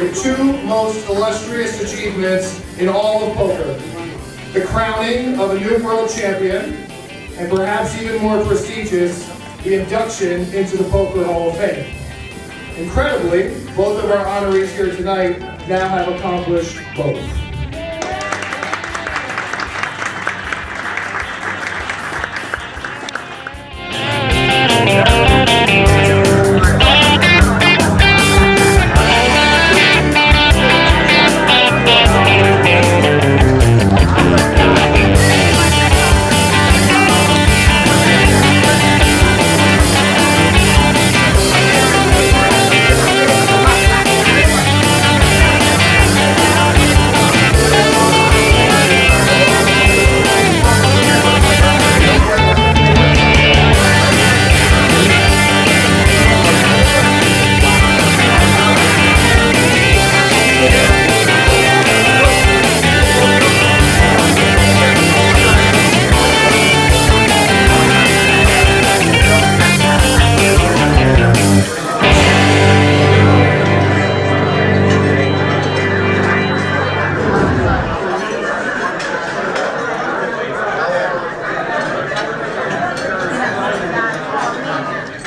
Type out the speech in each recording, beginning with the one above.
The two most illustrious achievements in all of poker. The crowning of a new world champion, and perhaps even more prestigious, the induction into the Poker Hall of Fame. Incredibly, both of our honorees here tonight now have accomplished both.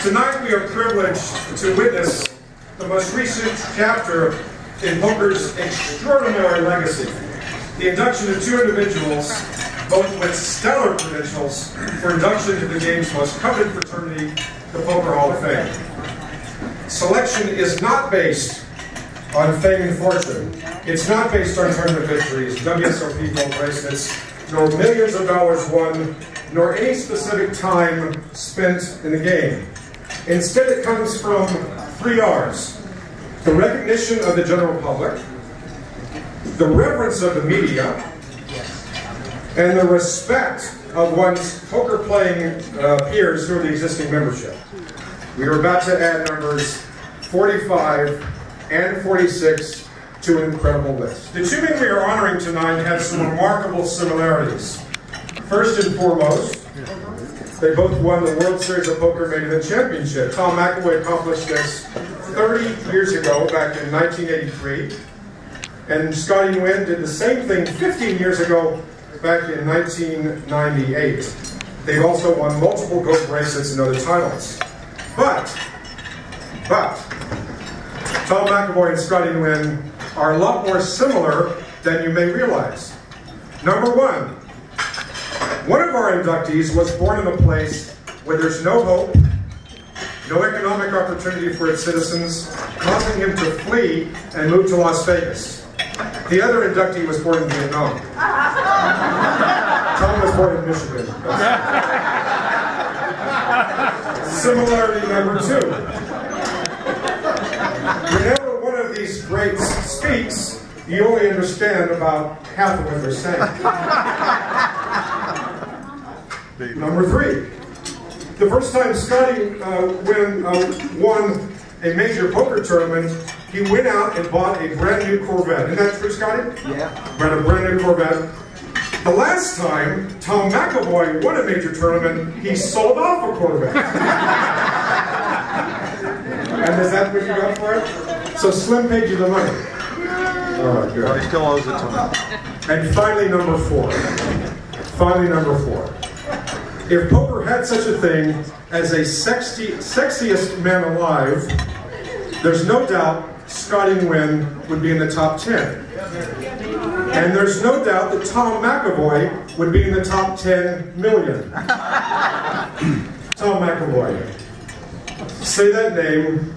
Tonight we are privileged to witness the most recent chapter in poker's extraordinary legacy, the induction of two individuals, both with stellar credentials for induction into the game's most coveted fraternity, the Poker Hall of Fame. Selection is not based on fame and fortune. It's not based on tournament victories, WSOP gold bracelets, nor millions of dollars won, nor any specific time spent in the game. Instead, it comes from 3 R's. The recognition of the general public, the reverence of the media, and the respect of one's poker-playing peers through the existing membership. We are about to add numbers 45 and 46 to an incredible list. The two men we are honoring tonight have some remarkable similarities. First and foremost, they both won the World Series of Poker Main Event Championship. Tom McEvoy accomplished this 30 years ago, back in 1983. And Scotty Nguyen did the same thing 15 years ago, back in 1998. They've also won multiple gold bracelets and other titles. But, Tom McEvoy and Scotty Nguyen are a lot more similar than you may realize. Number one of our inductees was born in a place where there's no hope, no economic opportunity for its citizens, causing him to flee and move to Las Vegas. The other inductee was born in Vietnam. Tom was born in Michigan. Similarity number two. Whenever one of these greats speaks, you only understand about half of what they're saying. Number three. The first time Scotty won a major poker tournament, he went out and bought a brand new Corvette. Isn't that true, Scotty? Yeah. Bought a brand new Corvette. The last time Tom McEvoy won a major tournament, he sold off a Corvette. And does that make you up for it? So Slim paid you the money. All right, good. But he still owes it to me. And finally, number 4. Finally, number 4. If poker had such a thing as a sexiest man alive, there's no doubt Scotty Nguyen would be in the top 10. And there's no doubt that Tom McEvoy would be in the top 10 million. Tom McEvoy. Say that name,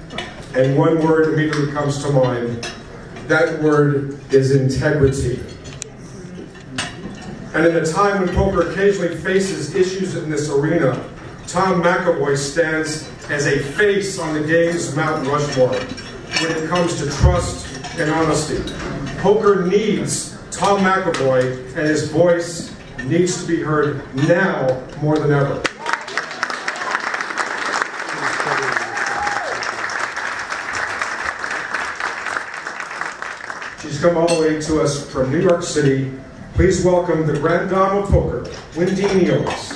and one word immediately comes to mind. That word is integrity. And in a time when poker occasionally faces issues in this arena, Tom McEvoy stands as a face on the game's Mount Rushmore when it comes to trust and honesty. Poker needs Tom McEvoy, and his voice needs to be heard now more than ever. She's come all the way to us from New York City. Please welcome the Grand Dame of Poker, Wendy Neals.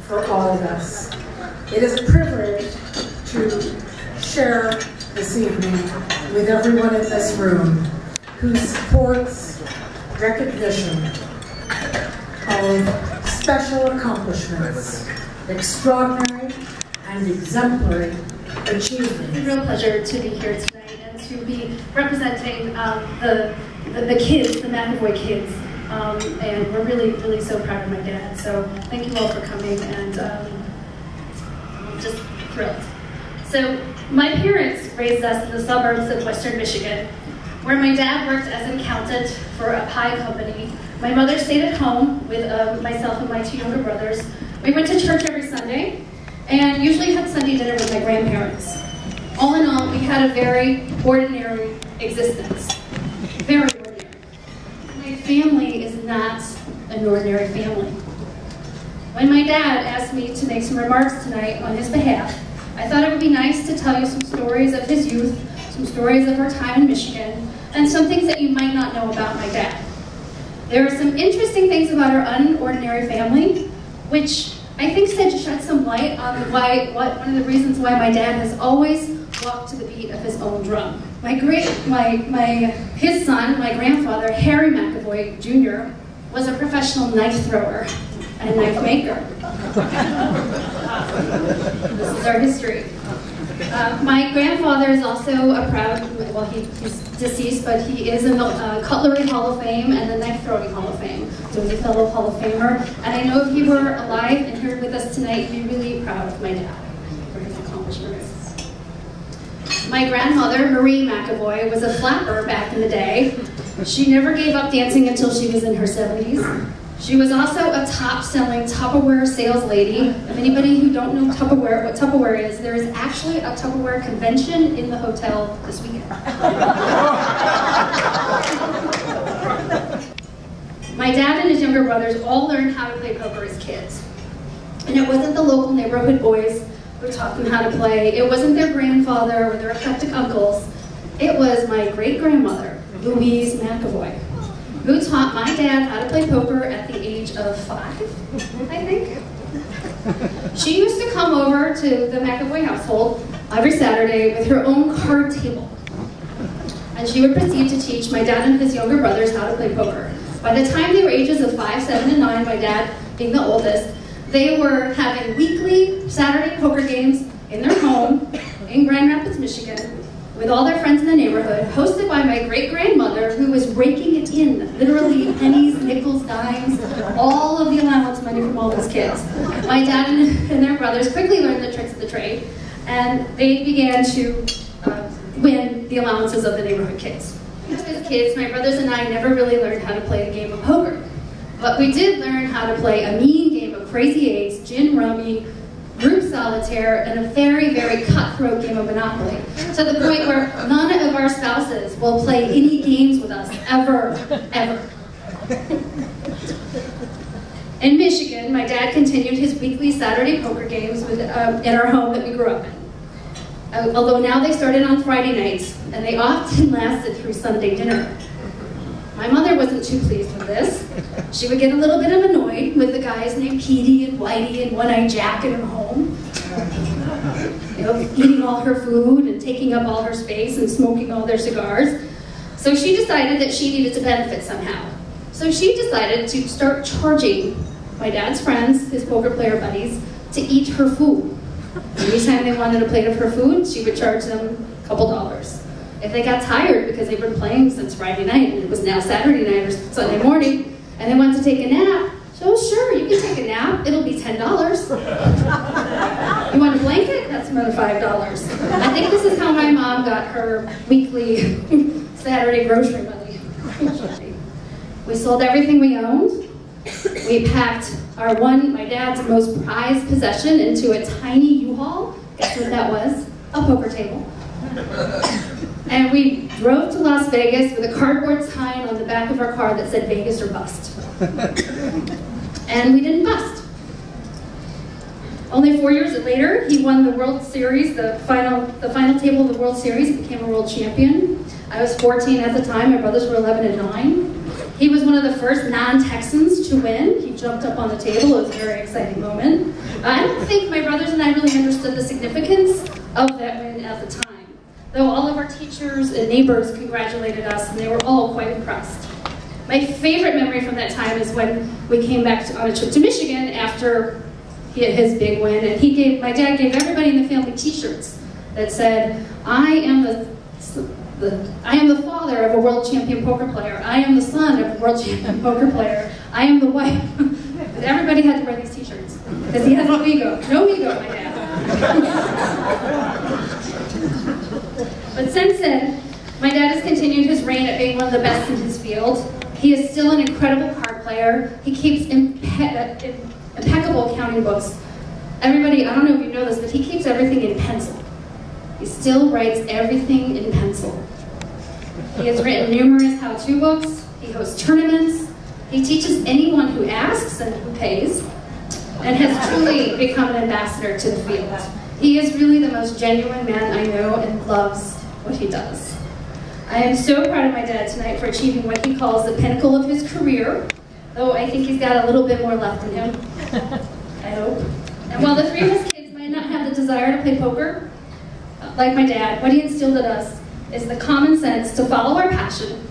For all of us, it is a privilege to share this evening with everyone in this room who supports recognition of special accomplishments, extraordinary and exemplary achievement. It's a real pleasure to be here tonight and to be representing the kids, the McEvoy kids. And we're really, really so proud of my dad. So thank you all for coming, and I'm just thrilled. So my parents raised us in the suburbs of Western Michigan, where my dad worked as an accountant for a pie company. My mother stayed at home with myself and my 2 younger brothers. We went to church every Sunday, and usually had Sunday dinner with my grandparents. All in all, we had a very ordinary existence. Very ordinary. My family is not an ordinary family. When my dad asked me to make some remarks tonight on his behalf, I thought it would be nice to tell you some stories of his youth, some stories of our time in Michigan, and some things that you might not know about my dad. There are some interesting things about our unordinary family, which I think shed some light on one of the reasons why my dad has always walked to the beat of his own drum. His son, my grandfather, Harry McEvoy Jr., was a professional knife thrower and knife maker. This is our history. My grandfather is also a proud, well, he's deceased, but he is in the Cutlery Hall of Fame and the Knife Throwing Hall of Fame. So he's a fellow Hall of Famer. And I know if he were alive and here with us tonight, he'd be really proud of my dad for his accomplishments. My grandmother, Marie McEvoy, was a flapper back in the day. She never gave up dancing until she was in her 70s. She was also a top-selling Tupperware sales lady. If anybody who don't know Tupperware, what Tupperware is, there is actually a Tupperware convention in the hotel this weekend. My dad and his younger brothers all learned how to play poker as kids. And it wasn't the local neighborhood boys who taught them how to play. It wasn't their grandfather or their eclectic uncles. It was my great-grandmother, Louise McEvoy, who taught my dad how to play poker at the age of 5, I think. She used to come over to the McEvoy household every Saturday with her own card table. And she would proceed to teach my dad and his younger brothers how to play poker. By the time they were ages of 5, 7, and 9, my dad being the oldest, they were having weekly Saturday poker games in their home in Grand Rapids, Michigan, with all their friends in the neighborhood, hosted by my great-grandmother, who was raking it in, literally pennies, nickels, dimes, all of the allowance money from all those kids. My dad and their brothers quickly learned the tricks of the trade, and they began to win the allowances of the neighborhood kids. As kids, my brothers and I never really learned how to play the game of poker, but we did learn how to play a mean game of crazy eights, gin rummy, group solitaire, and a very, very cutthroat game of Monopoly, to the point where none of our spouses will play any games with us, ever, ever. In Michigan, my dad continued his weekly Saturday poker games in our home that we grew up in. Although now they started on Friday nights, and they often lasted through Sunday dinner. My mother wasn't too pleased with this. She would get a little bit annoyed with the guys named Petey and Whitey and One-Eyed Jack in her home. You know, eating all her food and taking up all her space and smoking all their cigars. So she decided that she needed to benefit somehow. So she decided to start charging my dad's friends, his poker player buddies, to eat her food. Anytime they wanted a plate of her food, she would charge them a couple dollars. If they got tired because they'd been playing since Friday night and it was now Saturday night or Sunday morning, and they wanted to take a nap, so sure, you can take a nap, it'll be $10. You want a blanket? That's another $5. I think this is how my mom got her weekly Saturday grocery money. We sold everything we owned. We packed my dad's most prized possession into a tiny U-Haul. Guess what that was? A poker table. And we drove to Las Vegas with a cardboard sign on the back of our car that said Vegas or bust. And we didn't bust. Only 4 years later, he won the World Series, the final table of the World Series. He became a world champion. I was 14 at the time. My brothers were 11 and 9. He was one of the first non-Texans to win. He jumped up on the table. It was a very exciting moment. I don't think my brothers and I really understood the significance of that win at the time, though all of our teachers and neighbors congratulated us, and they were all quite impressed. My favorite memory from that time is when we came back on a trip to Michigan after he had his big win, and my dad gave everybody in the family t-shirts that said, I am the father of a world champion poker player. I am the son of a world champion poker player. I am the wife. But everybody had to wear these t-shirts because he has no ego. No ego, my dad. But since then, my dad has continued his reign at being one of the best in his field. He is still an incredible card player. He keeps impeccable accounting books. Everybody, I don't know if you know this, but he keeps everything in pencil. He still writes everything in pencil. He has written numerous how-to books. He hosts tournaments. He teaches anyone who asks and who pays, and has truly become an ambassador to the field. He is really the most genuine man I know and loves what he does. I am so proud of my dad tonight for achieving what he calls the pinnacle of his career, though I think he's got a little bit more left in him, I hope. And while the three of his kids might not have the desire to play poker, like my dad, what he instilled in us is the common sense to follow our passion,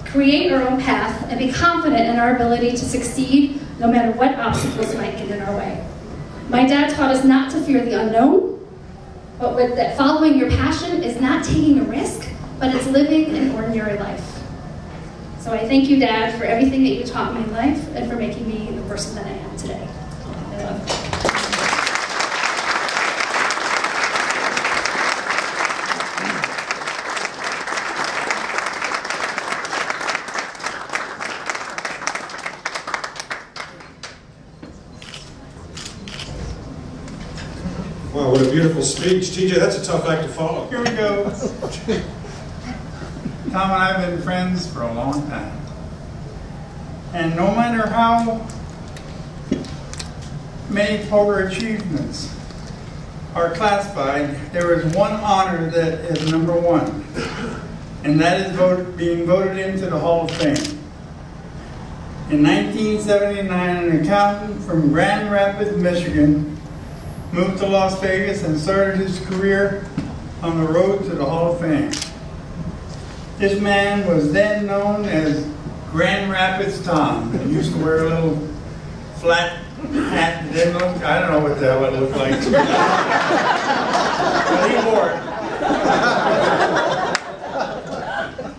create our own path, and be confident in our ability to succeed no matter what obstacles might get in our way. My dad taught us not to fear the unknown, but that following your passion is not taking a risk, but it's living an ordinary life. So I thank you, Dad, for everything that you taught me in life and for making me the person that I am today. I love you. Wow, what a beautiful speech. TJ, that's a tough act to follow. Here we go. Tom and I have been friends for a long time. And no matter how many poker achievements are classified, there is one honor that is number one. And that is being voted into the Hall of Fame. In 1979, an accountant from Grand Rapids, Michigan, moved to Las Vegas and started his career on the road to the Hall of Fame. This man was then known as Grand Rapids Tom. He used to wear a little flat hat that didn't look, I don't know what the hell it looked like. But he wore it.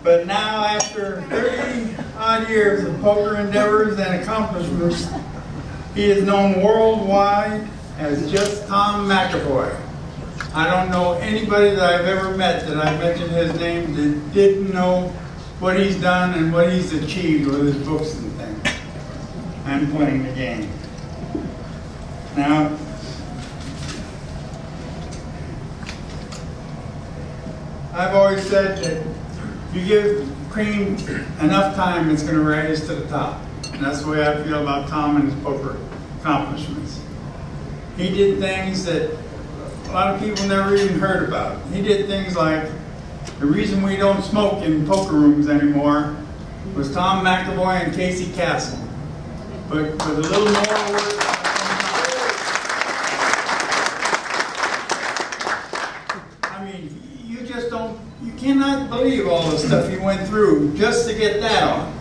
But now, after 30-odd years of poker endeavors and accomplishments, he is known worldwide as just Tom McEvoy. I don't know anybody that I've ever met that I mentioned his name that didn't know what he's done and what he's achieved with his books and things. I'm playing the game. Now, I've always said that if you give cream enough time, it's going to rise to the top. And that's the way I feel about Tom and his poker accomplishments. He did things that a lot of people never even heard about. He did things like, the reason we don't smoke in poker rooms anymore was Tom McEvoy and Casey Castle. But with a little more work, I mean, you just don't, you cannot believe all the stuff he went through just to get that on.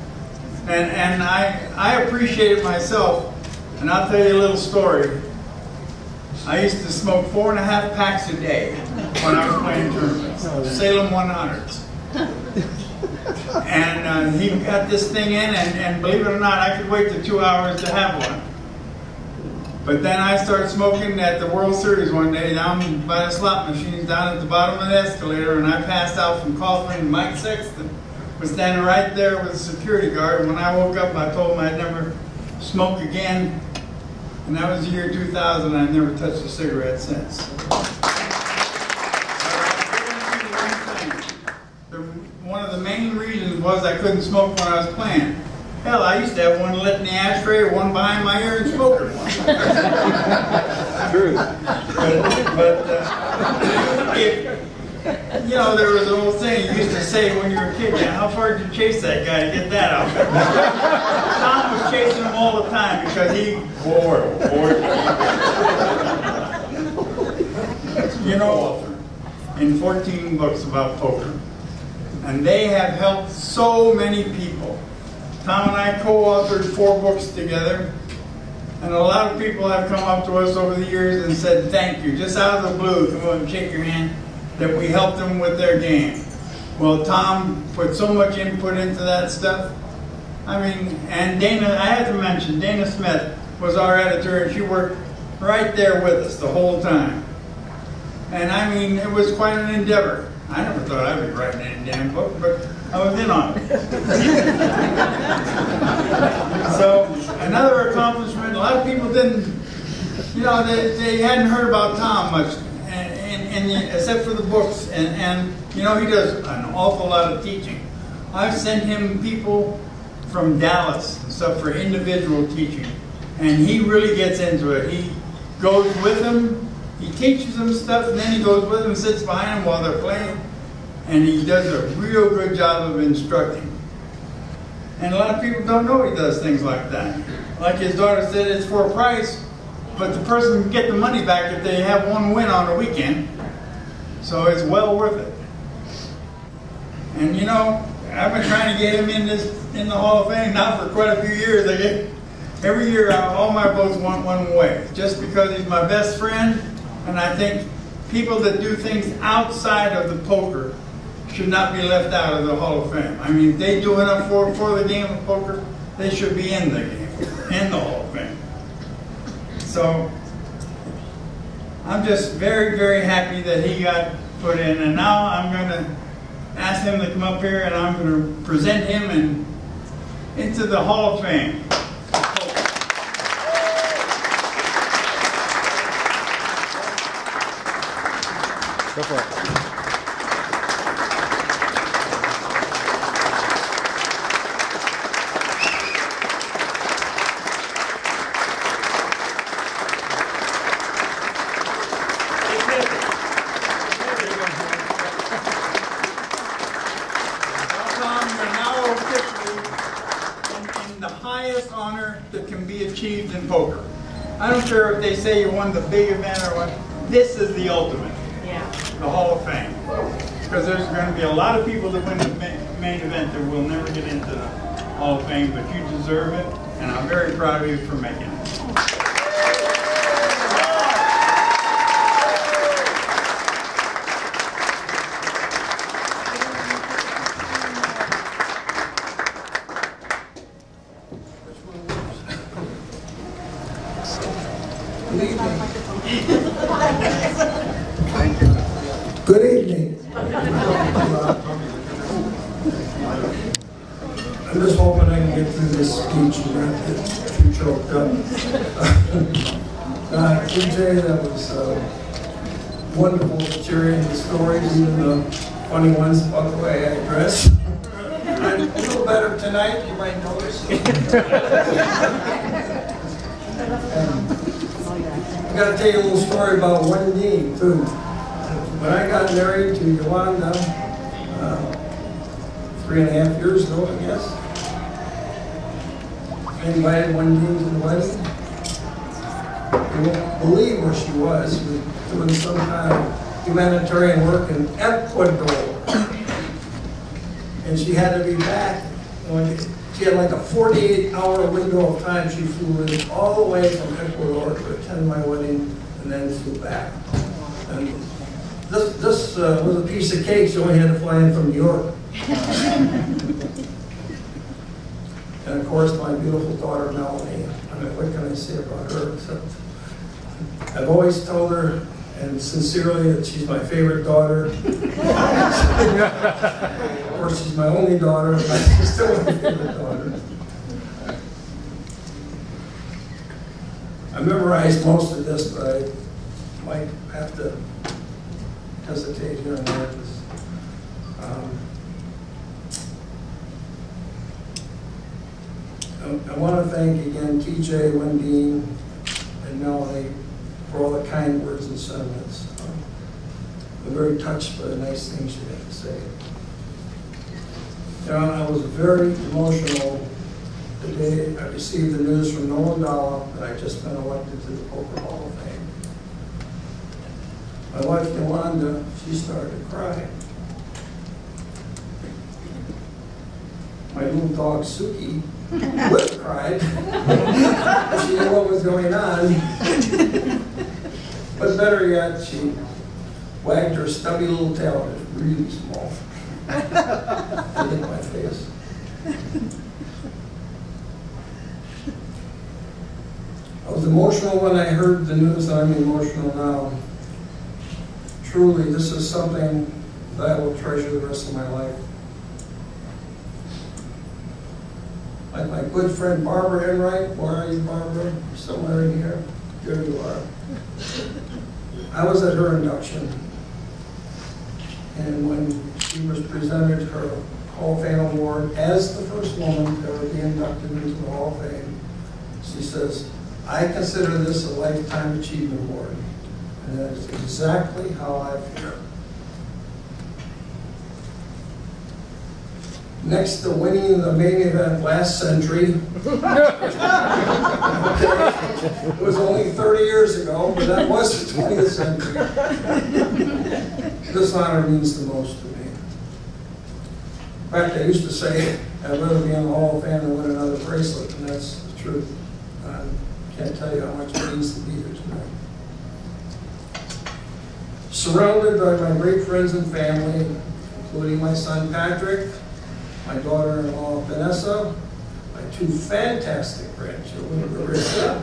And I appreciate it myself, and I'll tell you a little story. I used to smoke 4.5 packs a day when I was playing tournaments, Salem 100s. And he got this thing in, and believe it or not, I could wait till 2 hours to have one. But then I started smoking at the World Series one day down by the slot machines down at the bottom of the escalator, and I passed out from coughing, and Mike Sexton was standing right there with a security guard. And when I woke up, I told him I'd never smoke again. And that was the year 2000, and I've never touched a cigarette since. One of the main reasons was I couldn't smoke when I was playing. Hell, I used to have one lit in the ashtray, one behind my ear, and smoke it one. True. You know, there was an old saying you used to say when you were a kid, how far did you chase that guy to get that out? Tom was chasing him all the time because he bored. You know, in 14 books about poker. And they have helped so many people. Tom and I co-authored 4 books together. And a lot of people have come up to us over the years and said, thank you, just out of the blue, come on and shake your hand, that we helped them with their game. Well, Tom put so much input into that stuff. I mean, and Dana, I have to mention, Dana Smith was our editor, and she worked right there with us the whole time. And I mean, it was quite an endeavor. I never thought I'd be writing any damn book, but I was in on it. So, another accomplishment, a lot of people didn't, you know, they hadn't heard about Tom much, except for the books, and you know, he does an awful lot of teaching. I've sent him people from Dallas and stuff for individual teaching, and he really gets into it. He goes with them, he teaches them stuff, and then he goes with them, sits behind them while they're playing, and he does a real good job of instructing. And a lot of people don't know he does things like that. Like his daughter said, it's for a price, but the person can get the money back if they have one win on a weekend. So it's well worth it. And you know, I've been trying to get him in the Hall of Fame now for quite a few years. Every year, all my votes went one way, just because he's my best friend. And I think people that do things outside of the poker should not be left out of the Hall of Fame. I mean, if they do enough for the game of poker, they should be in the game, in the Hall of Fame. So I'm just very, very happy that he got put in. And now I'm going to ask him to come up here, and I'm going to present him into the Hall of Fame. Go for it. That can be achieved in poker. I don't care if they say you won the big event or what. This is the ultimate. Yeah. The Hall of Fame. Because there's going to be a lot of people that win the main event that will never get into the Hall of Fame, but you deserve it, and I'm very proud of you for making it. Good evening. I'm just hoping I can get through this speech and not get too choked up. TJ, that was wonderful sharing the stories, even the funny ones about the way I dress. I'm a little better tonight, you might notice. I got to tell you a little story about one game, too. When I got married to Yolanda 3.5 years ago, I guess, I invited Wendy to the wedding. You won't believe where she was. She was doing some kind of humanitarian work in Ecuador. And she had to be back. She had like a 48-hour window of time. She flew in all the way from Ecuador to attend my wedding and then flew back. And this was a piece of cake. She only had to fly in from New York. And of course, my beautiful daughter, Melanie. I mean, what can I say about her? Except I've always told her, and sincerely, that she's my favorite daughter. Of course, she's my only daughter, but she's still my favorite daughter. I memorized most of this, but I might have to hesitate here and there. I want to thank again TJ, Wendy, and Melanie for all the kind words and sentiments. I'm very touched by the nice things you had to say. You know, I was very emotional the day I received the news from Nolan Dalla that I just been elected to the Poker Hall of Fame. My wife Yolanda, she started to cry. My little dog Suki would have cried. She knew what was going on. But better yet, she wagged her stubby little tail. It was really small. It hit my face. I was emotional when I heard the news, and I'm emotional now. Truly, this is something that I will treasure the rest of my life. Like my good friend Barbara Enright. Where are you, Barbara? Somewhere in here. There you are. I was at her induction, and when she was presented her Hall of Fame award as the first woman to ever be inducted into the Hall of Fame, she says, "I consider this a Lifetime Achievement Award." And that is exactly how I feel. Next to winning the main event last century, it was only 30 years ago, but that was the 20th century. This honor means the most to me. In fact, I used to say I'd rather be in the Hall of Fame than win another bracelet, and that's the truth. I can't tell you how much it means to be here tonight. Surrounded by my great friends and family, including my son Patrick, my daughter-in-law Vanessa, my two fantastic grandchildren, Marissa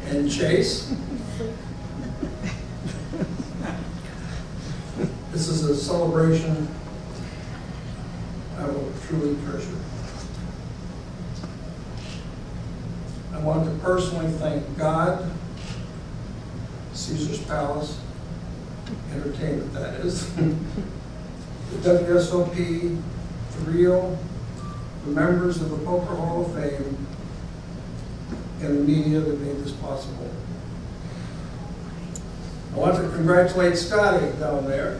and Chase. This is a celebration I will truly treasure. I want to personally thank God, Caesar's Palace, Entertainment that is, the WSOP, the Rio, the members of the Poker Hall of Fame, and the media that made this possible. I want to congratulate Scotty down there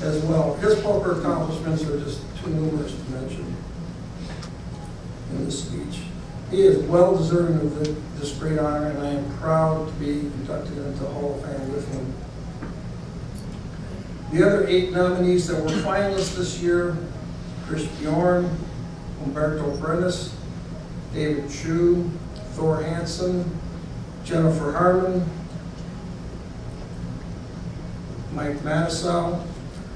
as well. His poker accomplishments are just too numerous to mention in this speech. He is well deserving of this great honor, and I am proud to be inducted into the Hall of Fame with him. The other 8 nominees that were finalists this year: Chris Bjorn, Umberto Brenes, David Chu, Thor Hansen, Jennifer Harmon, Mike Matisow,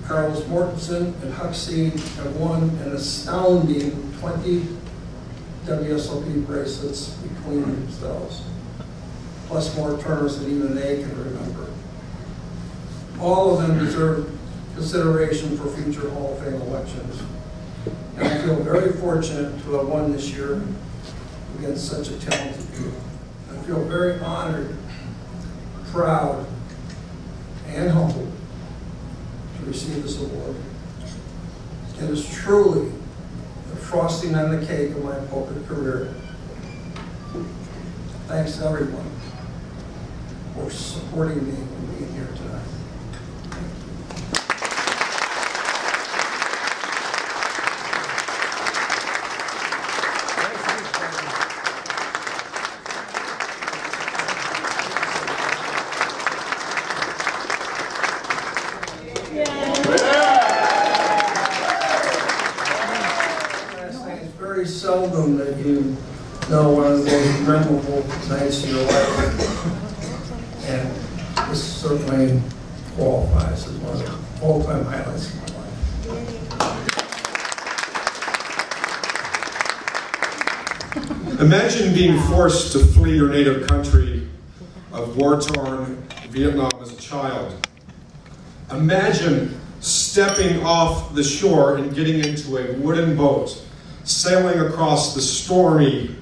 Carlos Mortensen, and Huxley have won an astounding 20 WSOP bracelets between themselves, plus more tournaments than even they can remember. All of them deserve consideration for future Hall of Fame elections. And I feel very fortunate to have won this year against such a talented group. I feel very honored, proud, and humbled to receive this award. It is truly the frosting on the cake of my poker career. Thanks to everyone for supporting me and being here tonight. know one of the most memorable nights of your life. And this certainly qualifies as one of the all-time highlights of my life. Imagine being forced to flee your native country of war-torn Vietnam as a child. Imagine stepping off the shore and getting into a wooden boat, sailing across the stormy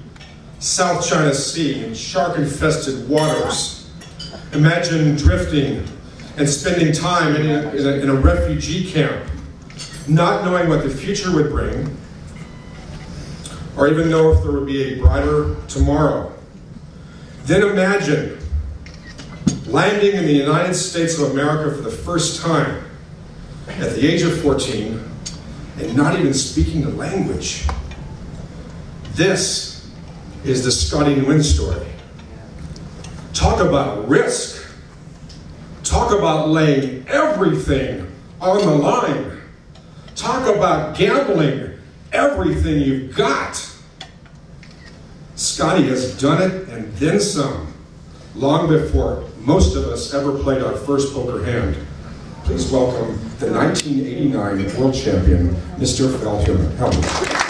South China Sea in shark-infested waters. Imagine drifting and spending time in a refugee camp, not knowing what the future would bring, or even know if there would be a brighter tomorrow. Then imagine landing in the United States of America for the first time at the age of 14 and not even speaking the language. This is the Scotty Nguyen story. Talk about risk. Talk about laying everything on the line. Talk about gambling everything you've got. Scotty has done it and then some, long before most of us ever played our first poker hand. Please welcome the 1989 world champion, Mr. Phil Hellman.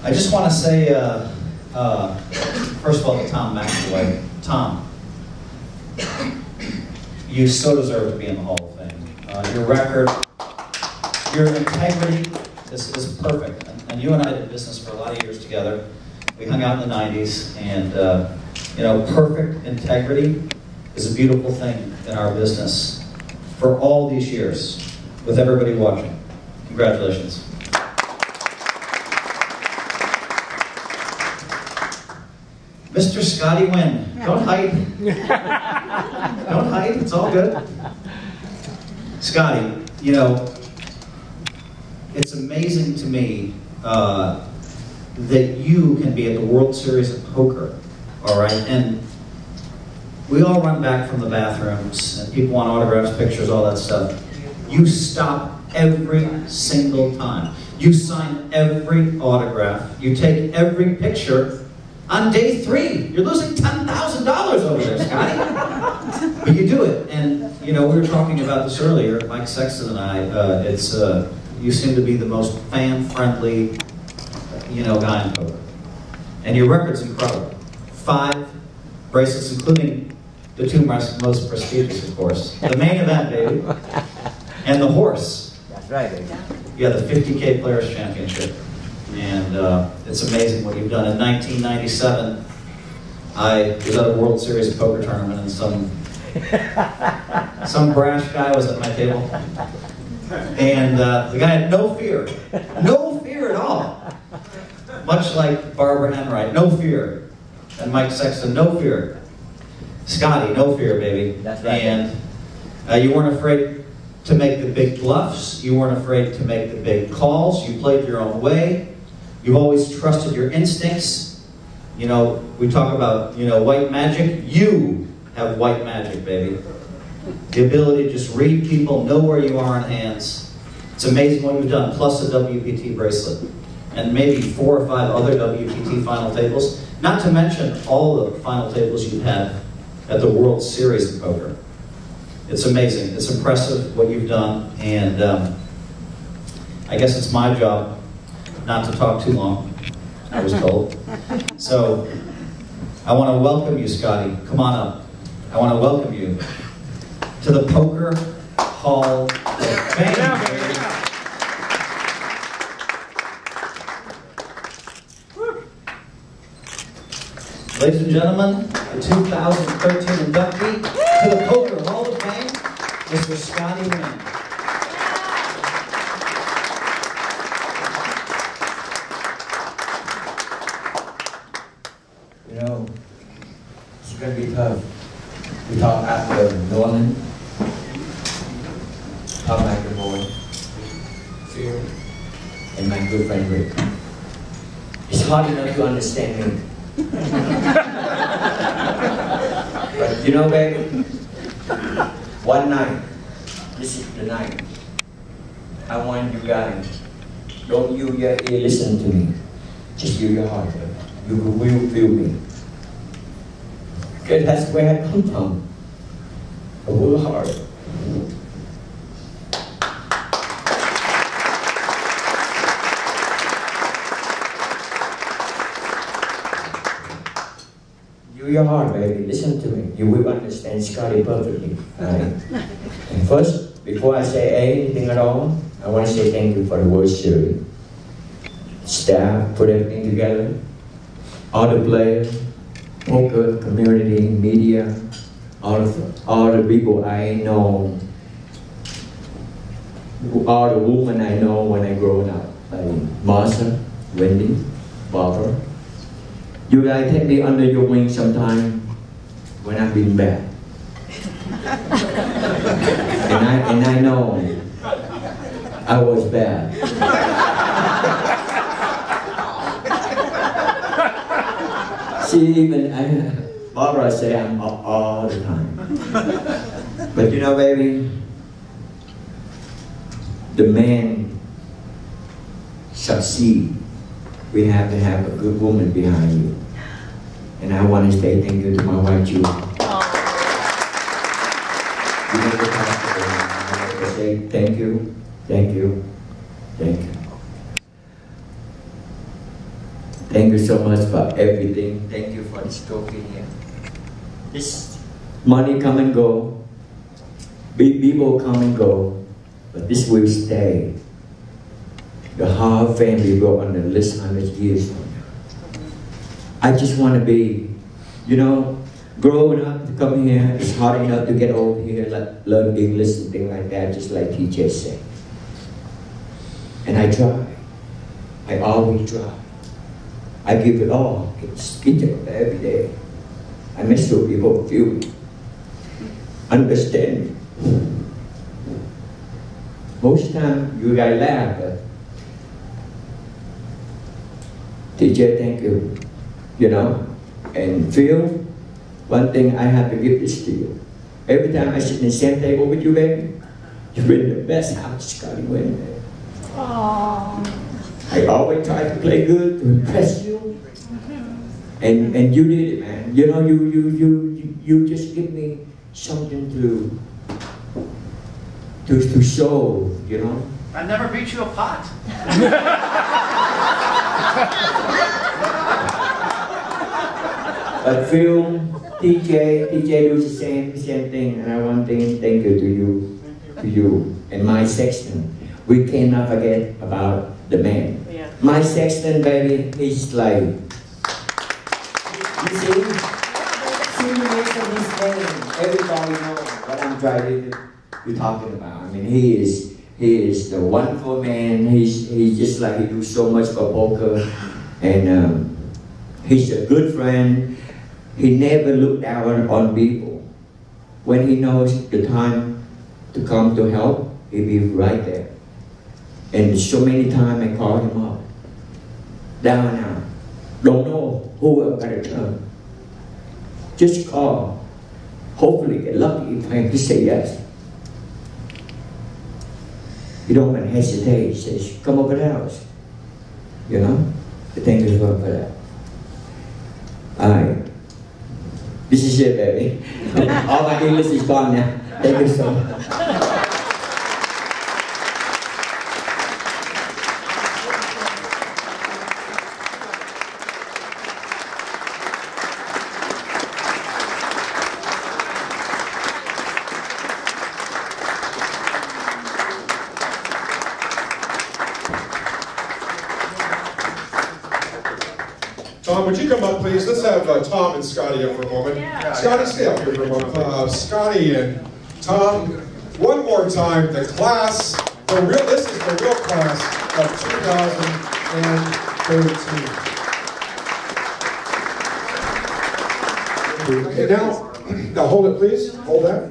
I just want to say, first of all, to Tom McEvoy, Tom, you so deserve to be in the Hall of Fame. Your record, your integrity is perfect. And you and I did business for a lot of years together. We hung out in the 90s, and you know, perfect integrity is a beautiful thing in our business for all these years, with everybody watching. Congratulations. Mr. Scotty Nguyen, don't hide. Don't hide, it's all good. Scotty, you know, it's amazing to me that you can be at the World Series of Poker, all right? And we all run back from the bathrooms, and people want autographs, pictures, all that stuff. You stop every single time. You sign every autograph. You take every picture. On day 3, you're losing $10,000 over there, Scotty. But you do it, and you know, we were talking about this earlier, Mike Sexton and I. You seem to be the most fan-friendly, you know, guy in poker. And your record's incredible. 5 bracelets, including the 2 most prestigious, of course. The main event, baby. And the horse. That's right, baby. You got the 50K Players Championship. And it's amazing what you've done. In 1997, I was at a World Series of Poker tournament, and some brash guy was at my table. And the guy had no fear at all. Much like Barbara Enright, no fear. And Mike Sexton, no fear. Scotty, no fear, baby. That's right. And you weren't afraid to make the big bluffs. You weren't afraid to make the big calls. You played your own way. You've always trusted your instincts. You know, we talk about, you know, white magic. You have white magic, baby. The ability to just read people, know where you are in hands. It's amazing what you've done, plus a WPT bracelet. And maybe 4 or 5 other WPT final tables. Not to mention all the final tables you've had at the World Series of Poker. It's amazing. It's impressive what you've done. And I guess it's my job not to talk too long, I was told. So, I want to welcome you, Scotty. Come on up. I want to welcome you to the Poker Hall of Fame. Ladies and gentlemen, the 2013 inductee to the Poker Hall of Fame, Mr. Scotty Nguyen. You know, it's going to be tough. We talk after Nolan, Tom McEvoy, Phil, and my good friend Rick. It's hard enough to understand me. But you know, baby, one night, this is the night, I want you guys, don't use your ear, listen to me. Just use your heart. You will feel me. Because that's where I come from. A whole heart. Use your heart, baby. Listen to me. You will understand Scotty perfectly. Right? And first, before I say anything at all, I want to say thank you for the World Series. Staff put everything together. All the players, poker, community, media, all the people I know, all the women I know when I growing up, like Marsha, Wendy, Barbara. You guys take me under your wing sometime when I've been bad. and I know I was bad. She even, Barbara say I'm up all the time. But you know, baby, the man succeed. We have to have a good woman behind you. And I want to say thank you to my wife, Julie. You make it possible. I want to say thank you, thank you, thank you. Thank you so much for everything. Thank you for this trophy here. This money come and go. Big people come and go. But this will stay. The whole family will on the list 100 years from now. I just want to be, you know, growing up to come here, it's hard enough to get over here, like, learn English and things like that, just like TJ said. And I try. I always try. I give it all. It's every day. I make sure people feel me, understand me. Most time you gotta laugh, but TJ, thank you. You know, and Phil, one thing I have to give this to you. Every time I sit in the same table with you, baby, you've been the best house, Scotty Nguyen. I always try to play good to impress you. And you did it, man. You know, you just give me something to show, you know. I never beat you a pot. But Phil, TJ do the same thing, and I want to thank you to you, and my sexton. We cannot forget about the man. Yeah. My sexton, baby, he's like, you see the name of his name. Everybody knows what I'm trying to be talking about. I mean, he is the wonderful man. He's just like, he do so much for poker, and he's a good friend. He never looked down on people. When he knows the time to come to help, he'll be right there. And so many times I call him up, down and out. Don't know who I'm gonna turn. Just call. Hopefully get lucky if I have to say yes. You don't want to hesitate. He says, come over the house. You know? Thank you for that. Alright. This is it, baby. All my English is gone now. Thank you so much. Tom, would you come up, please? Let's have Tom and Scotty up for a moment. Yeah. Scotty, stay up here for a moment. Scotty and Tom, one more time, the class, this is the real class of 2013. Okay, now hold it, please. Hold that.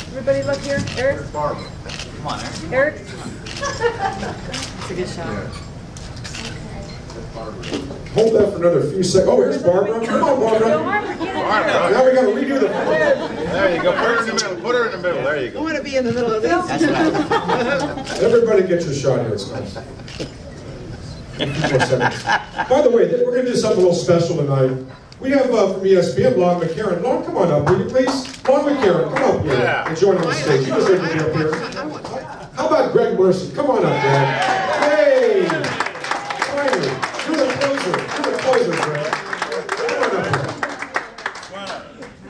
Everybody look here. Eric? Come on, Eric. Eric? It's a good shot. Hold that for another few seconds. Oh, here's Barbara. Come on, Barbara. Now we got to redo the. There you go. Put her in the middle. Put her in the middle. There you go. I want to be in the middle of this. Everybody get your shot here. It's nice. By the way, we're going to do something a little special tonight. We have from ESPN, Lon McCarron. Lon, come on up, will you please? Lon McCarron, come up here and join on the stage. You deserve to be up here. How about Greg Mercer? Come on up, Greg. Hey! Finally, you're the closer. You're the closer, Greg. Come on up here.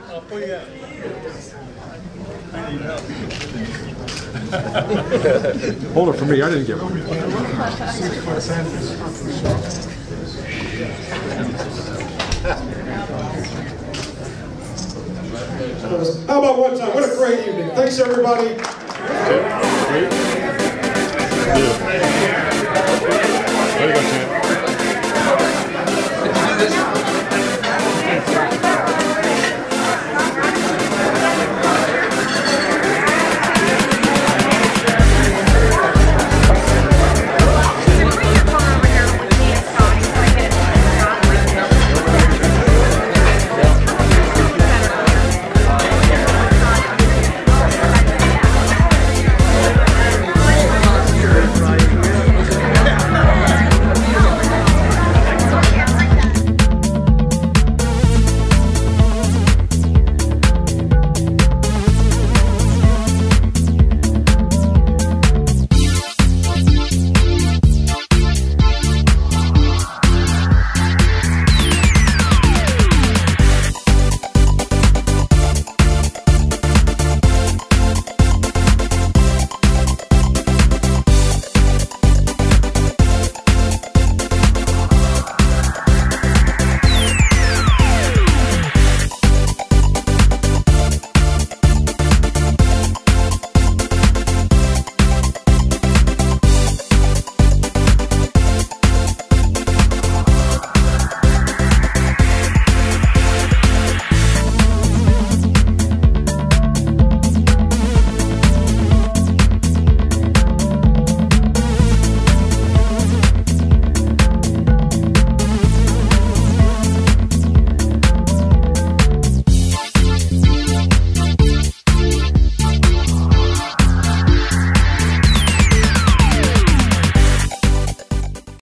I'll put you out. Hold it for me. I didn't give it. How about one time? What a great evening. Thanks, everybody. There you go, champ.